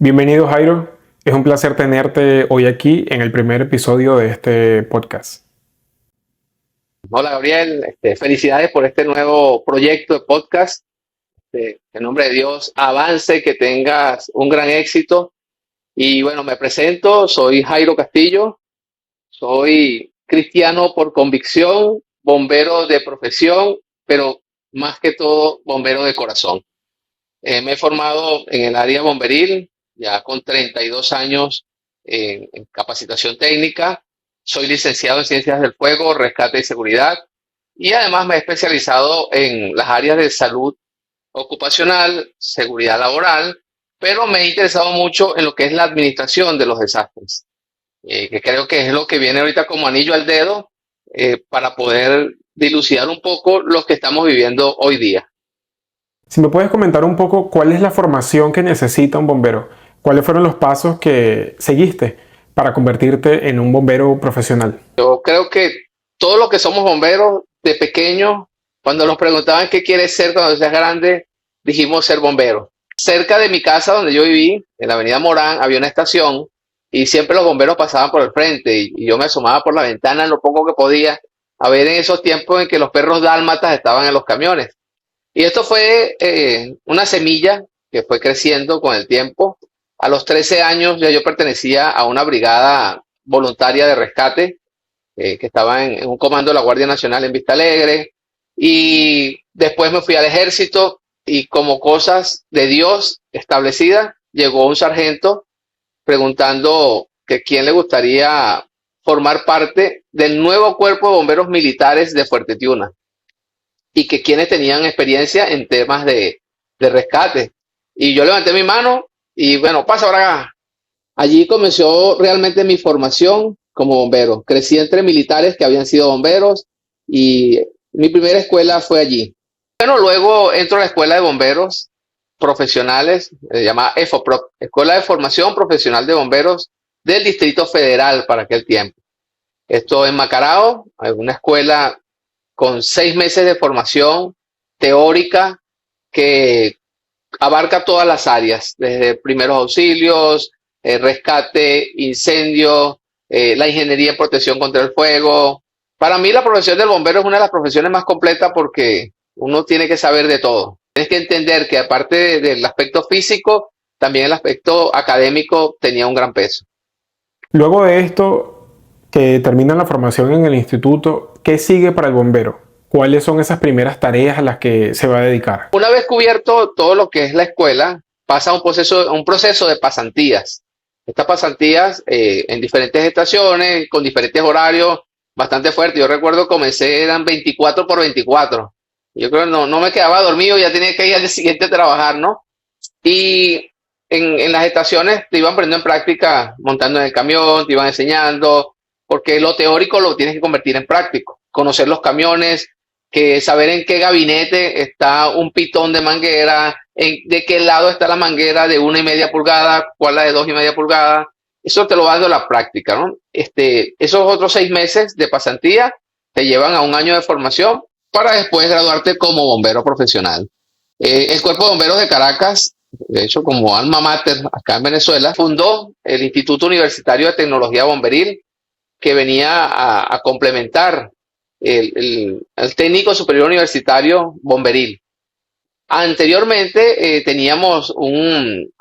Bienvenido, Jairo. Es un placer tenerte hoy aquí en el primer episodio de este podcast. Hola Gabriel, felicidades por este nuevo proyecto de podcast. En nombre de Dios, avance, que tengas un gran éxito. Y bueno, me presento, soy Jairo Castillo, soy cristiano por convicción, bombero de profesión, pero más que todo bombero de corazón. Me he formado en el área bomberil, ya con 32 años en capacitación técnica. Soy licenciado en Ciencias del Fuego, Rescate y Seguridad. Y además me he especializado en las áreas de salud ocupacional, seguridad laboral, pero me he interesado mucho en lo que es la administración de los desastres, que creo que es lo que viene ahorita como anillo al dedo para poder dilucidar un poco lo que estamos viviendo hoy día. Si me puedes comentar un poco cuál es la formación que necesita un bombero, cuáles fueron los pasos que seguiste para convertirte en un bombero profesional. Yo creo que todos los que somos bomberos de pequeños, cuando nos preguntaban qué quieres ser cuando seas grande, dijimos ser bombero. Cerca de mi casa donde yo viví, en la avenida Morán, había una estación y siempre los bomberos pasaban por el frente y yo me asomaba por la ventana en lo poco que podía a ver en esos tiempos en que los perros dálmatas estaban en los camiones. Y esto fue una semilla que fue creciendo con el tiempo. A los 13 años ya yo pertenecía a una brigada voluntaria de rescate que estaba en un comando de la Guardia Nacional en Vista Alegre. Y después me fui al ejército y como cosas de Dios establecidas, llegó un sargento preguntando que quién le gustaría formar parte del nuevo cuerpo de bomberos militares de Fuerte Tiuna y que quienes tenían experiencia en temas de rescate. Y yo levanté mi mano y bueno, pasa ahora acá. Allí comenzó realmente mi formación como bombero. Crecí entre militares que habían sido bomberos y mi primera escuela fue allí. Bueno, luego entro a la escuela de bomberos profesionales, se llama EFOPROC, Escuela de Formación Profesional de Bomberos del Distrito Federal para aquel tiempo. Esto en Macarao, una escuela con 6 meses de formación teórica que abarca todas las áreas, desde primeros auxilios, rescate, incendio, la ingeniería en protección contra el fuego. Para mí la profesión del bombero es una de las profesiones más completas porque uno tiene que saber de todo. Tienes que entender que aparte del aspecto físico, también el aspecto académico tenía un gran peso. Luego de esto, que termina la formación en el instituto, ¿qué sigue para el bombero? ¿Cuáles son esas primeras tareas a las que se va a dedicar? Una vez cubierto todo lo que es la escuela, pasa un proceso de pasantías. Estas pasantías en diferentes estaciones, con diferentes horarios, bastante fuertes. Yo recuerdo comencé, eran 24 por 24. Yo creo que no me quedaba dormido, ya tenía que ir al día siguiente a trabajar, ¿no? Y en las estaciones te iban poniendo en práctica, montando en el camión, te iban enseñando, porque lo teórico lo tienes que convertir en práctico. Conocer los camiones, que saber en qué gabinete está un pitón de manguera, de qué lado está la manguera de 1,5 pulgadas, cuál la de 2,5 pulgadas. Eso te lo va dando la práctica, ¿no? Esos otros 6 meses de pasantía te llevan a un año de formación para después graduarte como bombero profesional. El Cuerpo de Bomberos de Caracas, de hecho como alma mater acá en Venezuela, fundó el Instituto Universitario de Tecnología Bomberil, que venía a complementar el técnico superior universitario bomberil. Anteriormente teníamos un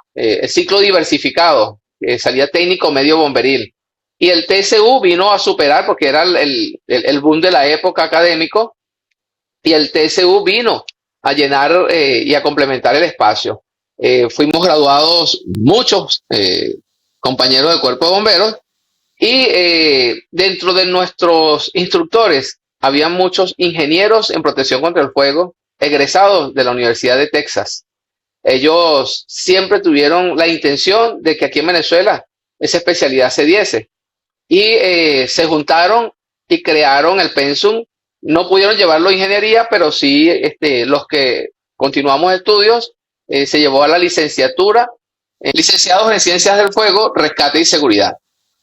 ciclo diversificado, que salía técnico medio bomberil. Y el TSU vino a superar, porque era el boom de la época académico, y el TSU vino a llenar y a complementar el espacio. Fuimos graduados muchos compañeros del Cuerpo de Bomberos y dentro de nuestros instructores había muchos ingenieros en protección contra el fuego egresados de la Universidad de Texas. Ellos siempre tuvieron la intención de que aquí en Venezuela esa especialidad se diese y se juntaron y crearon el pensum. No pudieron llevarlo a ingeniería, pero sí los que continuamos estudios se llevó a la licenciatura, licenciados en Ciencias del Fuego, Rescate y Seguridad.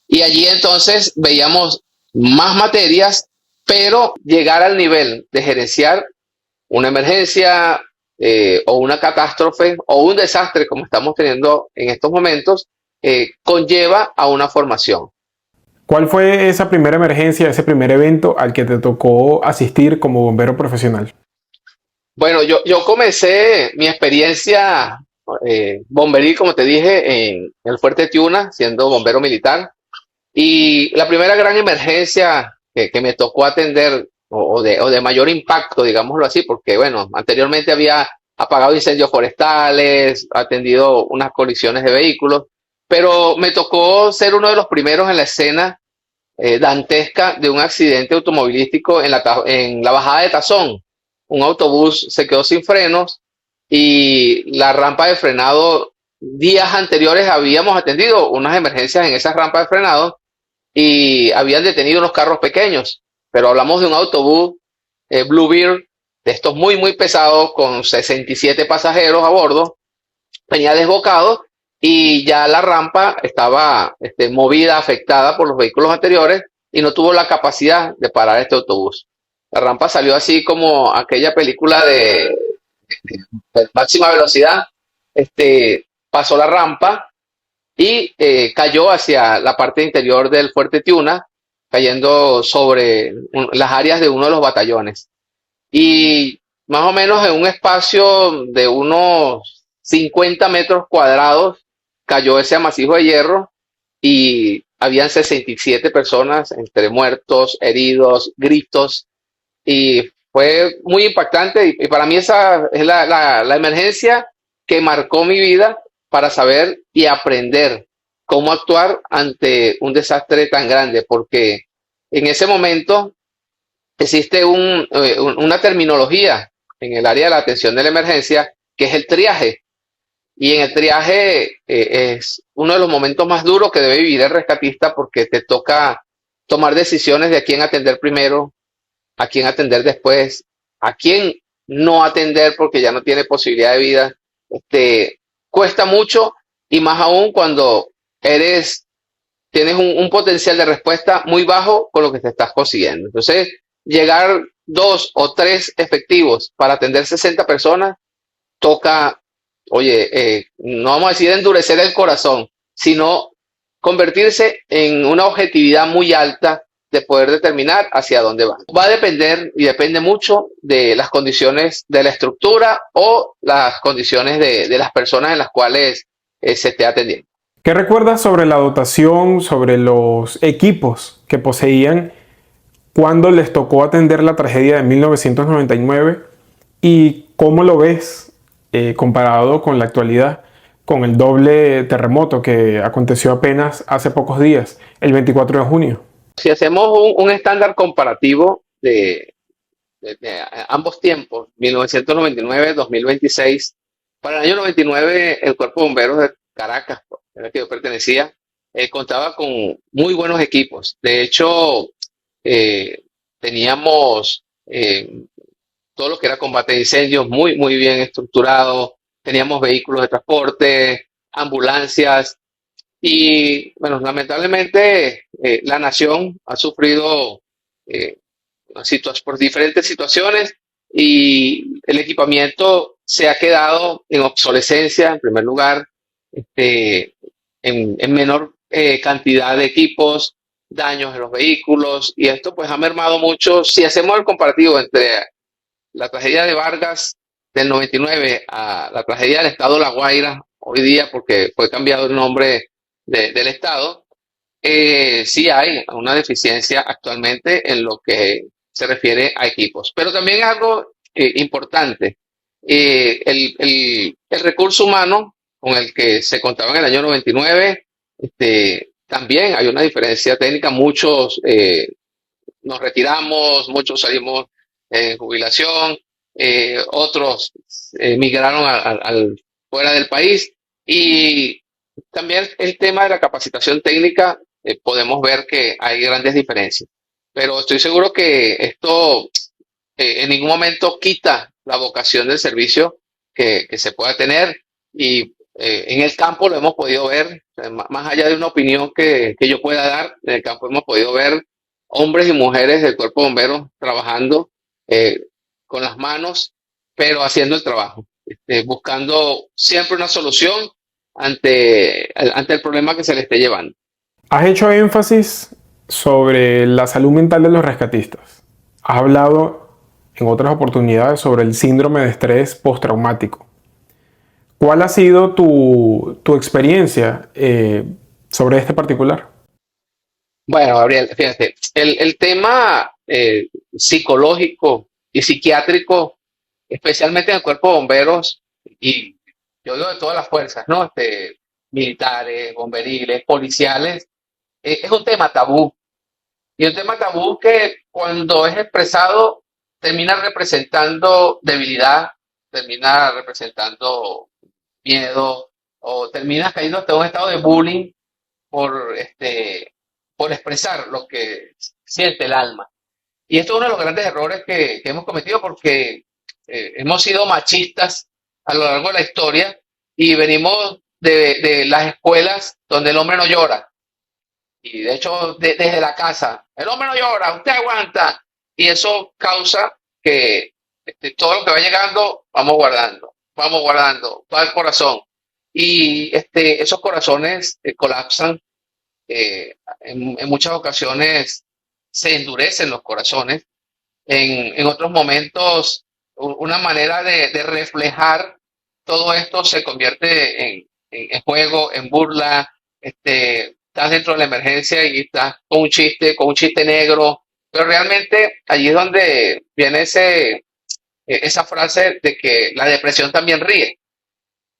Y allí entonces veíamos más materias, pero llegar al nivel de gerenciar una emergencia, o una catástrofe o un desastre como estamos teniendo en estos momentos, conlleva a una formación. ¿Cuál fue esa primera emergencia, ese primer evento al que te tocó asistir como bombero profesional? Bueno, yo comencé mi experiencia bomberil, como te dije, en el Fuerte Tiuna, siendo bombero militar. Y la primera gran emergencia que me tocó atender, o de mayor impacto, digámoslo así, porque bueno, anteriormente había apagado incendios forestales, atendido unas colisiones de vehículos, pero me tocó ser uno de los primeros en la escena dantesca de un accidente automovilístico en la bajada de Tazón. Un autobús se quedó sin frenos y la rampa de frenado, días anteriores habíamos atendido unas emergencias en esa rampa de frenado y habían detenido unos carros pequeños, pero hablamos de un autobús Bluebird, de estos muy, muy pesados, con 67 pasajeros a bordo, venía desbocado y ya la rampa estaba movida, afectada por los vehículos anteriores y no tuvo la capacidad de parar este autobús. La rampa salió así como aquella película de máxima velocidad, pasó la rampa y cayó hacia la parte interior del Fuerte Tiuna, cayendo sobre las áreas de uno de los batallones. Y más o menos en un espacio de unos 50 metros cuadrados cayó ese amasijo de hierro y habían 67 personas entre muertos, heridos, gritos, y fue muy impactante y para mí esa es la emergencia que marcó mi vida para saber y aprender cómo actuar ante un desastre tan grande, porque en ese momento existe una terminología en el área de la atención de la emergencia que es el triaje. Y en el triaje es uno de los momentos más duros que debe vivir el rescatista porque te toca tomar decisiones de a quién atender primero, a quién atender después, a quién no atender porque ya no tiene posibilidad de vida. Cuesta mucho y más aún cuando tienes un potencial de respuesta muy bajo con lo que te estás consiguiendo. Entonces, llegar 2 o 3 efectivos para atender 60 personas toca, oye, no vamos a decir endurecer el corazón, sino convertirse en una objetividad muy alta de poder determinar hacia dónde va. Va a depender y depende mucho de las condiciones de la estructura o las condiciones de las personas en las cuales se esté atendiendo. ¿Qué recuerdas sobre la dotación, sobre los equipos que poseían cuando les tocó atender la tragedia de 1999 y cómo lo ves comparado con la actualidad, con el doble terremoto que aconteció apenas hace pocos días, el 24 de junio? Si hacemos un estándar comparativo de ambos tiempos, 1999-2026, para el año 99 el Cuerpo de Bomberos de Caracas, en el que yo pertenecía, contaba con muy buenos equipos. De hecho, eh, teníamos todo lo que era combate de incendios muy, muy bien estructurado, teníamos vehículos de transporte, ambulancias y, bueno, lamentablemente la nación ha sufrido eh, por diferentes situaciones y el equipamiento se ha quedado en obsolescencia, en primer lugar, en menor cantidad de equipos, daños en los vehículos y esto pues ha mermado mucho. Si hacemos el comparativo entre la tragedia de Vargas del 99 a la tragedia del estado de La Guaira hoy día, porque fue cambiado el nombre del estado, sí hay una deficiencia actualmente en lo que se refiere a equipos. Pero también algo importante, el recurso humano con el que se contaba en el año 99, también hay una diferencia técnica. Muchos nos retiramos, muchos salimos en jubilación, otros migraron fuera del país y también el tema de la capacitación técnica, podemos ver que hay grandes diferencias. Pero estoy seguro que esto en ningún momento quita la vocación del servicio que se pueda tener y en el campo lo hemos podido ver, más allá de una opinión que yo pueda dar, en el campo hemos podido ver hombres y mujeres del cuerpo de bomberos trabajando con las manos pero haciendo el trabajo, buscando siempre una solución ante el problema que se le esté llevando. Has hecho énfasis sobre la salud mental de los rescatistas. Has hablado en otras oportunidades sobre el síndrome de estrés postraumático. ¿Cuál ha sido tu experiencia sobre este particular? Bueno, Gabriel, fíjate, el tema psicológico y psiquiátrico, especialmente en el cuerpo de bomberos, y yo digo de todas las fuerzas, ¿no? Militares, bomberiles, policiales, es un tema tabú. Y un tema tabú que cuando es expresado termina representando debilidad, termina representando miedo o termina cayendo hasta un estado de bullying por, por expresar lo que siente el alma. Y esto es uno de los grandes errores que hemos cometido porque hemos sido machistas a lo largo de la historia y venimos de las escuelas donde el hombre no llora. Y de hecho, desde la casa, el hombre no llora, usted aguanta. Y eso causa que todo lo que va llegando, vamos guardando, va al corazón. Y esos corazones colapsan. En muchas ocasiones se endurecen los corazones. En otros momentos, una manera de reflejar todo esto se convierte en juego, en burla. Estás dentro de la emergencia y estás con un chiste negro, pero realmente allí es donde viene esa frase de que la depresión también ríe.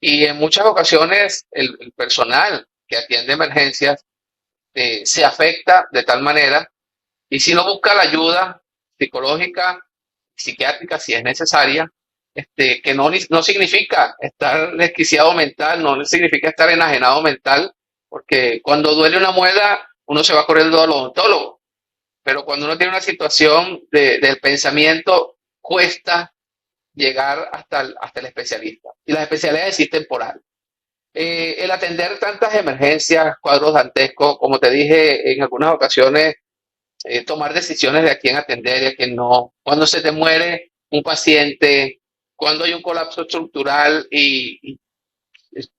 Y en muchas ocasiones el personal que atiende emergencias se afecta de tal manera y si no busca la ayuda psicológica, psiquiátrica, si es necesaria, que no significa estar desquiciado mental, no significa estar enajenado mental, porque cuando duele una muela, uno se va corriendo al odontólogo, pero cuando uno tiene una situación del pensamiento, cuesta llegar hasta el especialista. Y las especialidades existen por algo. El atender tantas emergencias, cuadros dantescos, como te dije en algunas ocasiones, tomar decisiones de a quién atender y a quién no. Cuando se te muere un paciente, cuando hay un colapso estructural y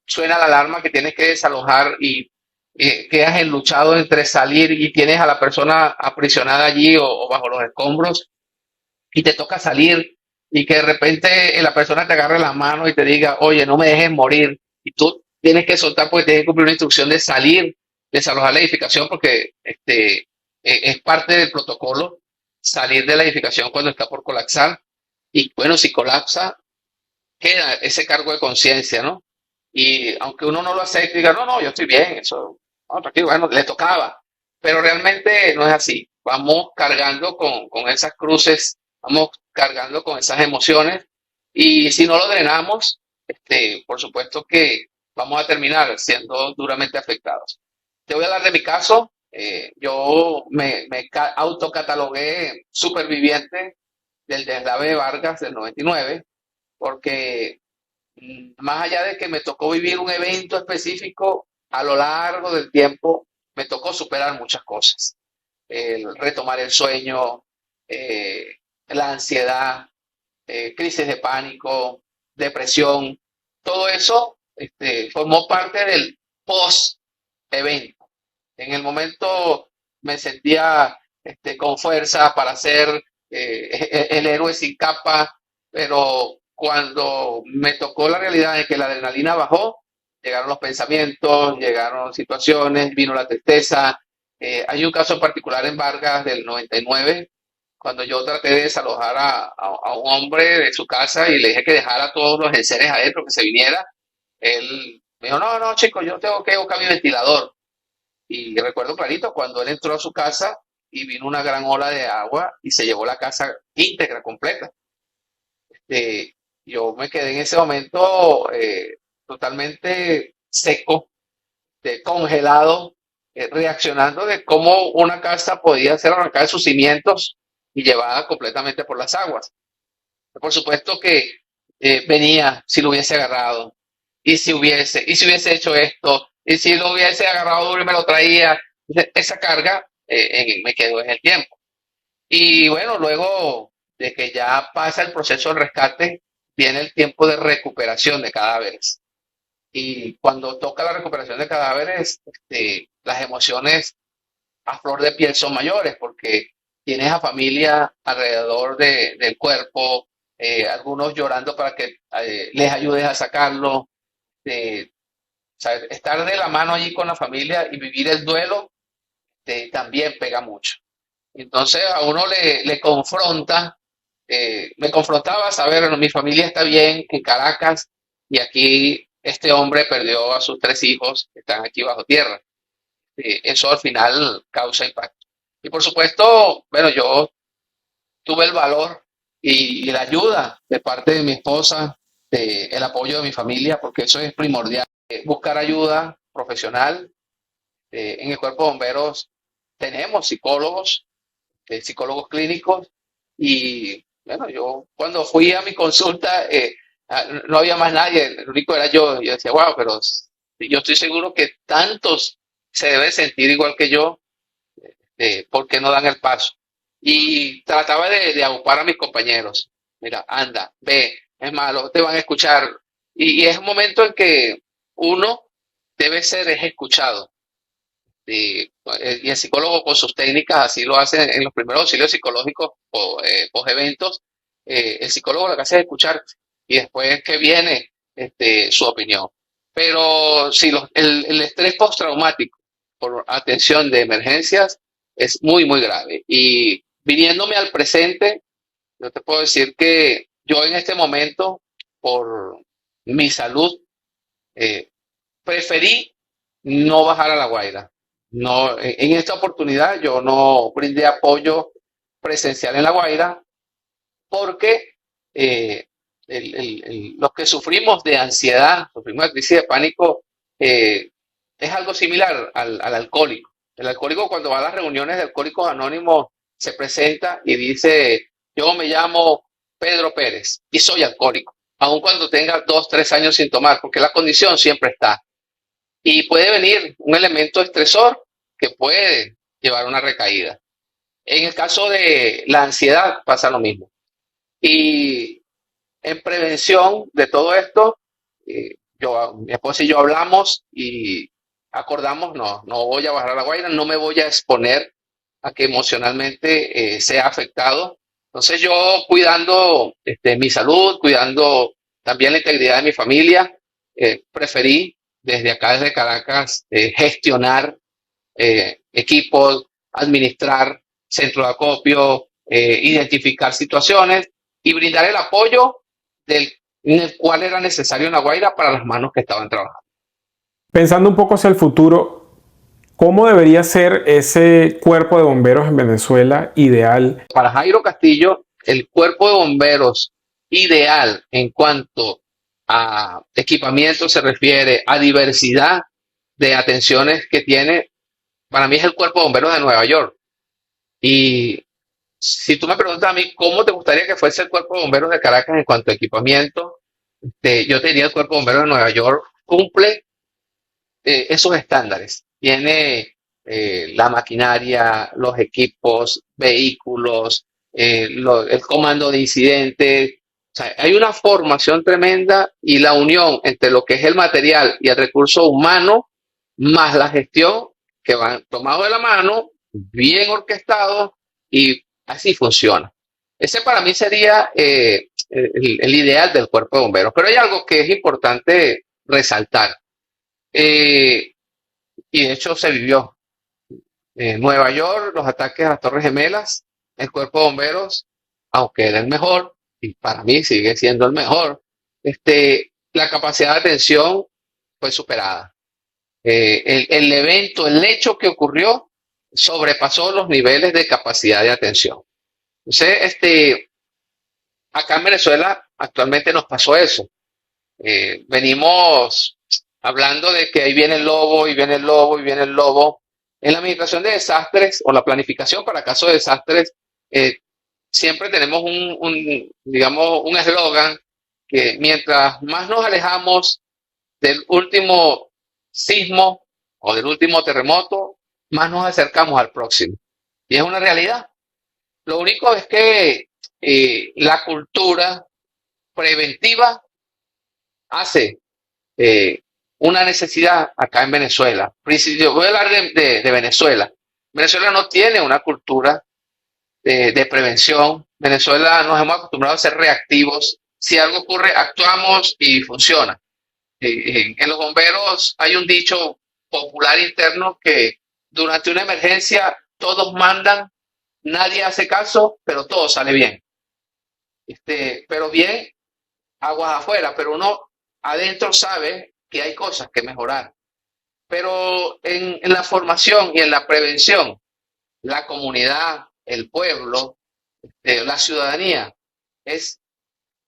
suena la alarma que tienes que desalojar y quedas enluchado entre salir y tienes a la persona aprisionada allí o bajo los escombros y te toca salir y que de repente la persona te agarre la mano y te diga, oye, no me dejes morir. Y tú tienes que soltar porque tienes que cumplir una instrucción de salir, desalojar la edificación porque es parte del protocolo salir de la edificación cuando está por colapsar. Y bueno, si colapsa, queda ese cargo de conciencia, ¿no? Y aunque uno no lo acepte y diga, no, no, yo estoy bien, eso, no, tranquilo, bueno, le tocaba. Pero realmente no es así. Vamos cargando con esas cruces, vamos cargando con esas emociones y si no lo drenamos, por supuesto que vamos a terminar siendo duramente afectados. Te voy a hablar de mi caso. Yo me autocatalogué superviviente del deslave de Vargas del 99 porque más allá de que me tocó vivir un evento específico, a lo largo del tiempo me tocó superar muchas cosas. El retomar el sueño, eh, la ansiedad, crisis de pánico, depresión, todo eso formó parte del post-evento. En el momento me sentía con fuerza para ser el héroe sin capa, pero cuando me tocó la realidad de que la adrenalina bajó, llegaron los pensamientos, llegaron situaciones, vino la tristeza. Hay un caso en particular en Vargas del 99, cuando yo traté de desalojar a un hombre de su casa y le dije que dejara todos los enseres adentro, que se viniera. Él me dijo, no, no, chico, yo tengo que buscar mi ventilador. Y recuerdo clarito cuando él entró a su casa y vino una gran ola de agua y se llevó la casa íntegra, completa. Eh, yo me quedé en ese momento totalmente seco, congelado, reaccionando de cómo una casa podía ser arrancada de sus cimientos y llevada completamente por las aguas. Por supuesto que venía si lo hubiese agarrado, y si hubiese hecho esto, y si lo hubiese agarrado duro y me lo traía. Esa carga me quedó en el tiempo. Y bueno, luego de que ya pasa el proceso de rescate, viene el tiempo de recuperación de cadáveres. Y cuando toca la recuperación de cadáveres, las emociones a flor de piel son mayores porque tienes a familia alrededor del cuerpo, algunos llorando para que les ayudes a sacarlo. eh, o sea, estar de la mano allí con la familia y vivir el duelo también pega mucho. Entonces a uno le confronta, me confrontaba saber, bueno, mi familia está bien en Caracas y aquí este hombre perdió a sus 3 hijos que están aquí bajo tierra. Eso al final causa impacto. Y por supuesto, bueno, yo tuve el valor y la ayuda de parte de mi esposa, el apoyo de mi familia, porque eso es primordial. Buscar ayuda profesional. En el cuerpo de bomberos tenemos psicólogos, psicólogos clínicos, y bueno, yo cuando fui a mi consulta no había más nadie, el único era yo. Yo decía, wow, pero yo estoy seguro que tantos se deben sentir igual que yo, ¿por qué no dan el paso? Y trataba de agrupar a mis compañeros. Mira, anda, ve, es malo, te van a escuchar. Y es un momento en que uno debe ser es escuchado. Y el psicólogo con sus técnicas así lo hace en los primeros auxilios psicológicos o post eventos. El psicólogo lo que hace es escuchar y después que viene su opinión. Pero si el estrés postraumático por atención de emergencias es muy, muy grave. Y viniéndome al presente, yo te puedo decir que yo en este momento, por mi salud, eh, preferí no bajar a La Guaira. No, en esta oportunidad yo no brindé apoyo presencial en La Guaira porque eh, los que sufrimos de ansiedad, sufrimos de crisis de pánico, eh, es algo similar al alcohólico. El alcohólico cuando va a las reuniones de Alcohólicos Anónimos se presenta y dice, yo me llamo Pedro Pérez y soy alcohólico, aun cuando tenga 2, 3 años sin tomar, porque la condición siempre está. Y puede venir un elemento estresor que puede llevar a una recaída. En el caso de la ansiedad pasa lo mismo. Y en prevención de todo esto, mi esposa y yo hablamos y acordamos, no, no voy a bajar a La Guaira, no me voy a exponer a que emocionalmente sea afectado. Entonces yo cuidando mi salud, cuidando también la integridad de mi familia, preferí desde acá, desde Caracas, gestionar equipos, administrar centro de acopio, identificar situaciones y brindar el apoyo en el cual era necesario en La Guaira para las manos que estaban trabajando. Pensando un poco hacia el futuro, ¿cómo debería ser ese cuerpo de bomberos en Venezuela ideal? Para Jairo Castillo, el cuerpo de bomberos ideal en cuanto a equipamiento se refiere, a diversidad de atenciones que tiene, para mí es el cuerpo de bomberos de Nueva York. Y si tú me preguntas a mí cómo te gustaría que fuese el cuerpo de bomberos de Caracas en cuanto a equipamiento, yo te diría el cuerpo de bomberos de Nueva York cumple esos estándares. Tiene la maquinaria, los equipos, vehículos, el comando de incidentes. O sea, hay una formación tremenda y la unión entre lo que es el material y el recurso humano, más la gestión, que van tomados de la mano, bien orquestados y así funciona. Ese para mí sería el ideal del cuerpo de bomberos. Pero hay algo que es importante resaltar. Eh, y de hecho se vivió. En Nueva York, los ataques a las Torres Gemelas, el cuerpo de bomberos, aunque era el mejor, y para mí sigue siendo el mejor, la capacidad de atención fue superada. El evento, el hecho que ocurrió, sobrepasó los niveles de capacidad de atención. Entonces, acá en Venezuela actualmente nos pasó eso. Venimos hablando de que ahí viene el lobo y viene el lobo y viene el lobo. En la administración de desastres o la planificación para casos de desastres, siempre tenemos digamos, un eslogan que mientras más nos alejamos del último sismo o del último terremoto, más nos acercamos al próximo. Y es una realidad. Lo único es que la cultura preventiva hace eh, una necesidad acá en Venezuela. Voy a hablar de Venezuela. Venezuela no tiene una cultura de prevención. Venezuela nos hemos acostumbrado a ser reactivos. Si algo ocurre, actuamos y funciona. En los bomberos hay un dicho popular interno que durante una emergencia todos mandan, nadie hace caso, pero todo sale bien. Pero bien, aguas afuera, pero uno adentro sabe que hay cosas que mejorar. Pero en la formación y en la prevención, la comunidad, el pueblo, la ciudadanía es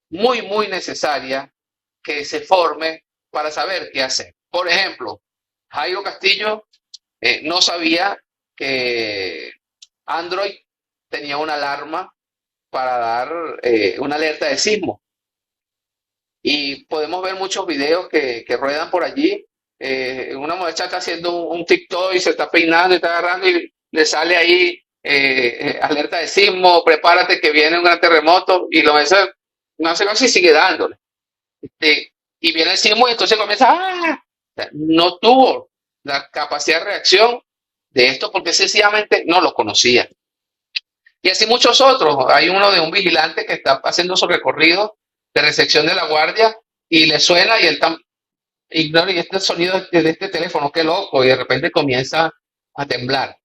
muy, muy necesaria que se forme para saber qué hacer. Por ejemplo, Jairo Castillo no sabía que Android tenía una alarma para dar una alerta de sismo. Y podemos ver muchos videos que ruedan por allí. Una muchacha está haciendo un TikTok y se está peinando y está agarrando y le sale ahí alerta de sismo, prepárate que viene un gran terremoto y lo hace, no sé si sigue dándole. Y viene el sismo y entonces comienza, ¡ah! O sea, no tuvo la capacidad de reacción de esto porque sencillamente no lo conocía. Y así muchos otros. Hay uno de un vigilante que está haciendo su recorrido de recepción de la guardia y le suena y él ignora y este sonido de este teléfono, qué loco, y de repente comienza a temblar.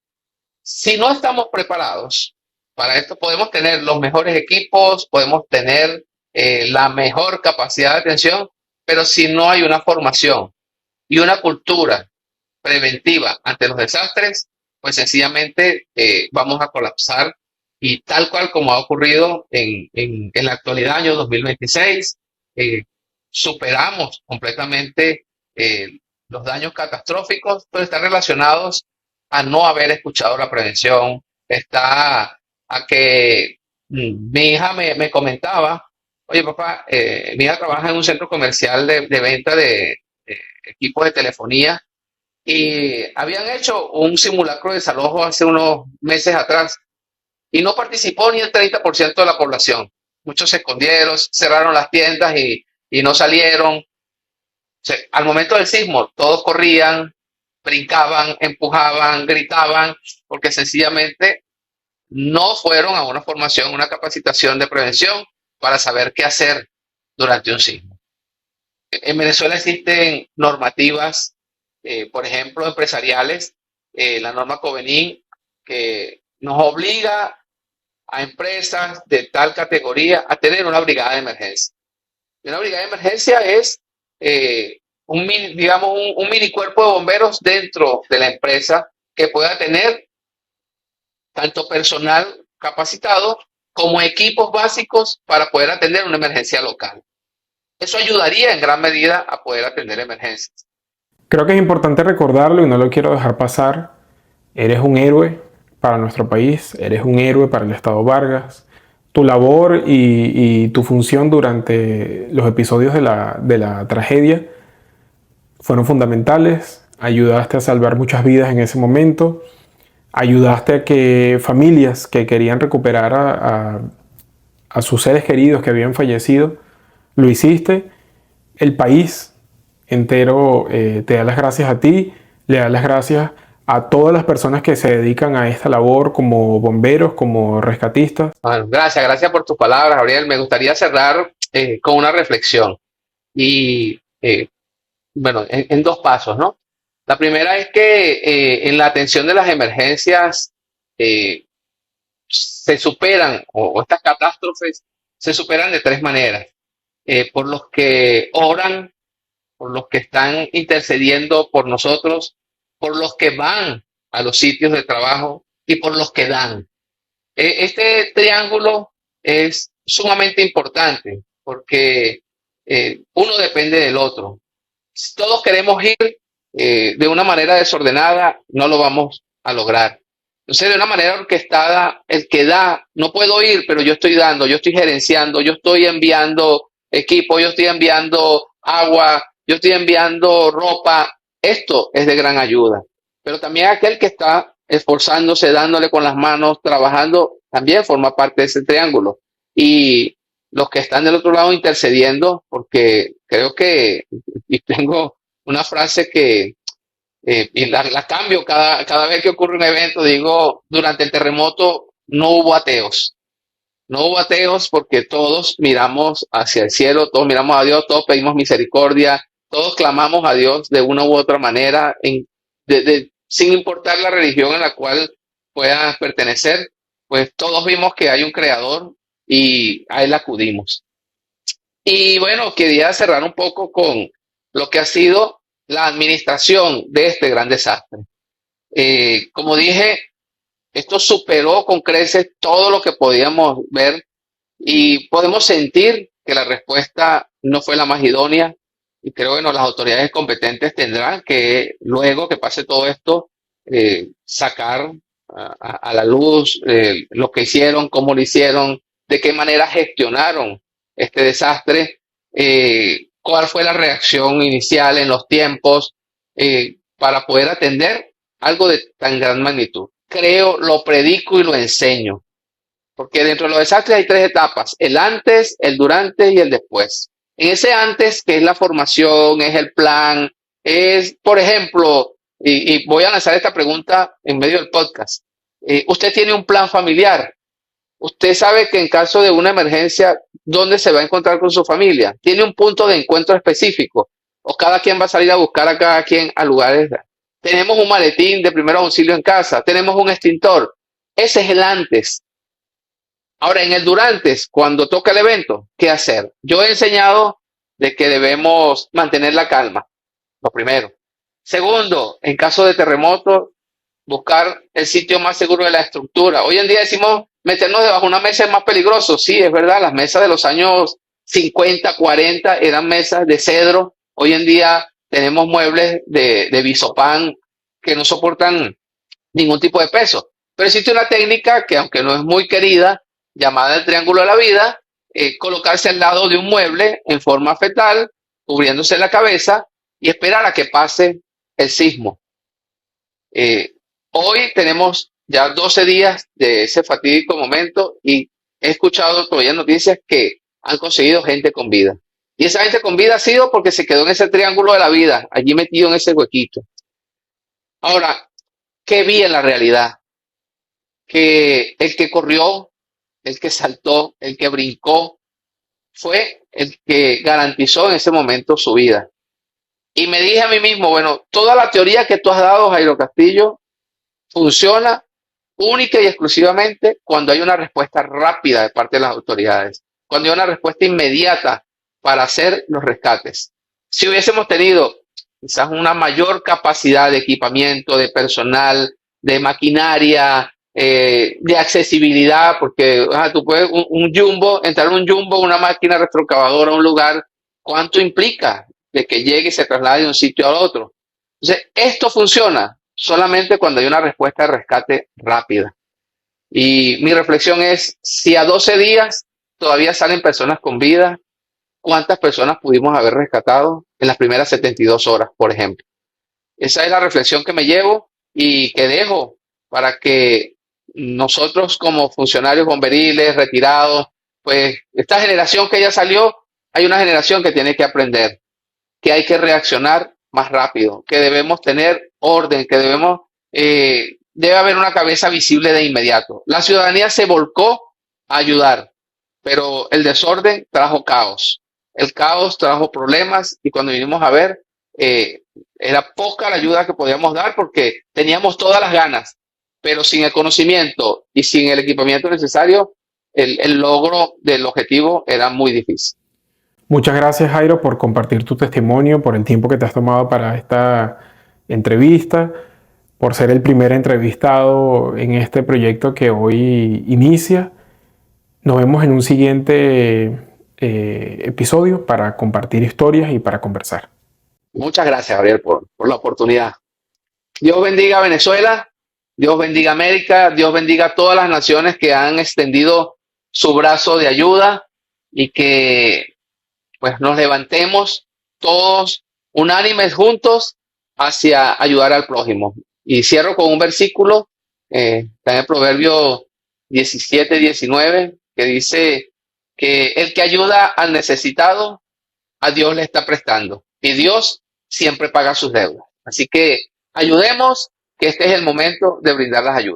Si no estamos preparados para esto, podemos tener los mejores equipos, podemos tener la mejor capacidad de atención, pero si no hay una formación y una cultura preventiva ante los desastres, pues sencillamente vamos a colapsar y tal cual como ha ocurrido en la actualidad, año 2026, eh, superamos completamente los daños catastróficos, pero están relacionados a no haber escuchado la prevención, está a que mi hija me comentaba, oye papá, mi hija trabaja en un centro comercial de venta de equipos de telefonía y habían hecho un simulacro de desalojo hace unos meses atrás y no participó ni el 30% de la población. Muchos se escondieron, cerraron las tiendas y no salieron. O sea, al momento del sismo, todos corrían, brincaban, empujaban, gritaban, porque sencillamente no fueron a una formación, una capacitación de prevención para saber qué hacer durante un sismo. En Venezuela existen normativas, por ejemplo, empresariales, la norma Covenin, que nos obliga a empresas de tal categoría a tener una brigada de emergencia. Y una brigada de emergencia es digamos, un mini cuerpo de bomberos dentro de la empresa que pueda tener tanto personal capacitado como equipos básicos para poder atender una emergencia local. Eso ayudaría en gran medida a poder atender emergencias. Creo que es importante recordarlo y no lo quiero dejar pasar. Eres un héroe para nuestro país, eres un héroe para el Estado Vargas. Tu labor y tu función durante los episodios de la tragedia fueron fundamentales. Ayudaste a salvar muchas vidas en ese momento. Ayudaste a que familias que querían recuperar a sus seres queridos que habían fallecido, lo hiciste. El país entero te da las gracias a ti, le da las gracias a todas las personas que se dedican a esta labor como bomberos, como rescatistas. Bueno, gracias por tus palabras, Gabriel. Me gustaría cerrar con una reflexión y, bueno, en dos pasos, ¿no? La primera es que en la atención de las emergencias se superan, o estas catástrofes se superan de tres maneras. Por los que oran, por los que están intercediendo por nosotros, por los que van a los sitios de trabajo y por los que dan. Este triángulo es sumamente importante porque uno depende del otro. Si todos queremos ir de una manera desordenada, no lo vamos a lograr. Entonces, de una manera orquestada, el que da, no puedo ir, pero yo estoy dando, yo estoy gerenciando, yo estoy enviando equipo, yo estoy enviando agua, yo estoy enviando ropa. Esto es de gran ayuda. Pero también aquel que está esforzándose, dándole con las manos, trabajando, también forma parte de ese triángulo. Y los que están del otro lado intercediendo, porque creo que, y tengo una frase que, y la cambio cada vez que ocurre un evento, digo, durante el terremoto no hubo ateos. No hubo ateos porque todos miramos hacia el cielo, todos miramos a Dios, todos pedimos misericordia, todos clamamos a Dios de una u otra manera, sin importar la religión en la cual puedas pertenecer, pues todos vimos que hay un creador y a él acudimos. Y bueno, quería cerrar un poco con lo que ha sido la administración de este gran desastre. Como dije, esto superó con creces todo lo que podíamos ver y podemos sentir que la respuesta no fue la más idónea y creo que bueno, las autoridades competentes tendrán que, luego que pase todo esto, sacar a la luz lo que hicieron, cómo lo hicieron, de qué manera gestionaron este desastre, cuál fue la reacción inicial en los tiempos para poder atender algo de tan gran magnitud. Creo, lo predico y lo enseño. Porque dentro de los desastres hay tres etapas: el antes, el durante y el después. En ese antes, que es la formación, es el plan, es, por ejemplo, y voy a lanzar esta pregunta en medio del podcast. ¿Usted tiene un plan familiar? ¿Usted sabe que en caso de una emergencia, dónde se va a encontrar con su familia? ¿Tiene un punto de encuentro específico? ¿O cada quien va a salir a buscar a cada quien a lugares? Tenemos un maletín de primer auxilio en casa, tenemos un extintor. Ese es el antes. Ahora, en el durante, cuando toca el evento, ¿qué hacer? Yo he enseñado de que debemos mantener la calma, lo primero. Segundo, en caso de terremoto, buscar el sitio más seguro de la estructura. Hoy en día decimos meternos debajo de una mesa es más peligroso. Sí, es verdad, las mesas de los años 50, 40 eran mesas de cedro. Hoy en día tenemos muebles de visopán que no soportan ningún tipo de peso. Pero existe una técnica que, aunque no es muy querida, llamada el triángulo de la vida, colocarse al lado de un mueble en forma fetal, cubriéndose la cabeza y esperar a que pase el sismo. Hoy tenemos ya 12 días de ese fatídico momento y he escuchado todavía noticias que han conseguido gente con vida. Y esa gente con vida ha sido porque se quedó en ese triángulo de la vida, allí metido en ese huequito. Ahora, ¿qué vi en la realidad? Que el que corrió, el que saltó, el que brincó, fue el que garantizó en ese momento su vida. Y me dije a mí mismo, bueno, toda la teoría que tú has dado, Jairo Castillo, funciona única y exclusivamente cuando hay una respuesta rápida de parte de las autoridades, cuando hay una respuesta inmediata para hacer los rescates. Si hubiésemos tenido quizás una mayor capacidad de equipamiento, de personal, de maquinaria, de accesibilidad, porque tú puedes un jumbo, entrar en un jumbo, una máquina retroexcavadora a un lugar, ¿cuánto implica de que llegue y se traslade de un sitio al otro? Entonces, esto funciona solamente cuando hay una respuesta de rescate rápida. Y mi reflexión es, si a 12 días todavía salen personas con vida, ¿cuántas personas pudimos haber rescatado en las primeras 72 horas, por ejemplo? Esa es la reflexión que me llevo y que dejo para que nosotros como funcionarios bomberiles, retirados, pues esta generación que ya salió, hay una generación que tiene que aprender, que hay que reaccionar más rápido, que debemos tener orden, que debe haber una cabeza visible de inmediato. La ciudadanía se volcó a ayudar, pero el desorden trajo caos. El caos trajo problemas y cuando vinimos a ver, era poca la ayuda que podíamos dar porque teníamos todas las ganas, pero sin el conocimiento y sin el equipamiento necesario, el logro del objetivo era muy difícil. Muchas gracias, Jairo, por compartir tu testimonio, por el tiempo que te has tomado para esta entrevista, por ser el primer entrevistado en este proyecto que hoy inicia. Nos vemos en un siguiente episodio para compartir historias y para conversar. Muchas gracias, Gabriel, por la oportunidad. Dios bendiga a Venezuela, Dios bendiga a América, Dios bendiga a todas las naciones que han extendido su brazo de ayuda y que pues nos levantemos todos unánimes juntos hacia ayudar al prójimo. Y cierro con un versículo, está en el Proverbio 17, 19, que dice que el que ayuda al necesitado, a Dios le está prestando. Y Dios siempre paga sus deudas. Así que ayudemos, que este es el momento de brindar las ayudas.